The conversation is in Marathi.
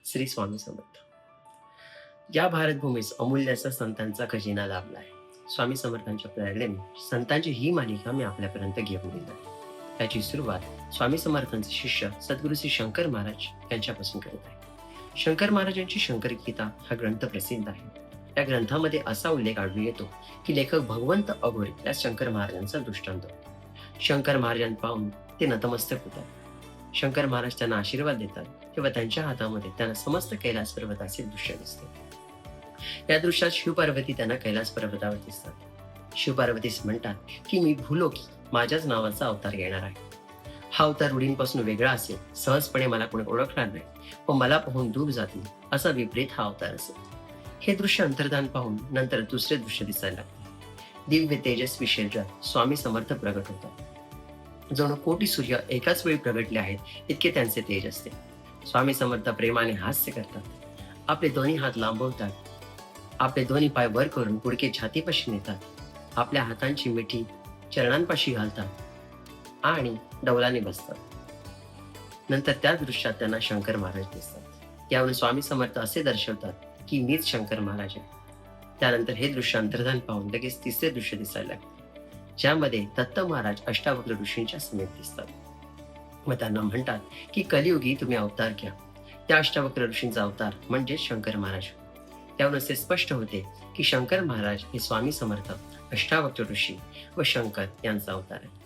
श्री स्वामी समर्थ. या भारतभूमीस अमूल्याचा संतांचा खजिना लाभला आहे. स्वामी समर्थांच्या प्रेरणेने संतांची ही मालिका मी आपल्यापर्यंत घेऊन दिली आहे. त्याची सुरुवात स्वामी समर्थांचे शिष्य सद्गुरू श्री शंकर महाराज यांच्यापासून करत आहे. शंकर महाराजांची शंकर गीता हा ग्रंथ प्रसिद्ध आहे. या ग्रंथामध्ये असा उल्लेख आढळून येतो की लेखक भगवंत अघोरी या शंकर महाराजांचा दृष्टांत होता. शंकर महाराजांना पाहून ते नतमस्तक होतात. शंकर महाराज त्यांना आशीर्वाद देतात तेव्हा त्यांच्या हातामध्ये त्यांना समस्त कैलास पर्वताचे दृश्य दिसते. या दृश्यात शिवपार्वती त्यांना कैलास पर्वतावर दिसतात. शिवपार्वतीस म्हणतात की मी भूलोकी माझ्याच नावाचा अवतार घेणार आहे. हा अवतार रूढींपासून वेगळा असेल, सहजपणे मला कोणी ओळखणार नाही व मला पाहून दूर जातील असा विपरीत हा अवतार असेल. हे दृश्य अंतर्धान पाहून नंतर दुसरे दृश्य दिसायला लागते. दिव्य तेजस्वी शरीरात स्वामी समर्थ प्रगट होतात. जणू कोटी सूर्य एकाच वेळी प्रगटले आहेत इतके त्यांचे तेज असते. स्वामी समर्थ प्रेमाने हास्य करतात. आपले दोन्ही हात लांबवतात. आपले दोन्ही पाय वर करून गुडके छातीपाशी नेतात. आपल्या हातांची मिठी चरणांपाशी घालतात आणि डौलाने बसतात. नंतर त्या दृश्यात त्यांना शंकर महाराज दिसतात. यावरून स्वामी समर्थ असे दर्शवतात की मीच शंकर महाराज आहे. त्यानंतर हे दृश्य अंतर्धान पाहून लगेच तिसरे दृश्य दिसायला लागते, ज्यामध्ये दत्त महाराज अष्टावक्र ऋषींच्या समेत दिसतात व त्यांना म्हणतात की कलियुगी तुम्ही अवतार घ्या. त्या अष्टावक्र ऋषींचा अवतार म्हणजे शंकर महाराज. त्यावरून असे स्पष्ट होते की शंकर महाराज हे स्वामी समर्थ, अष्टावक्र ऋषी व शंकर यांचा अवतार आहे.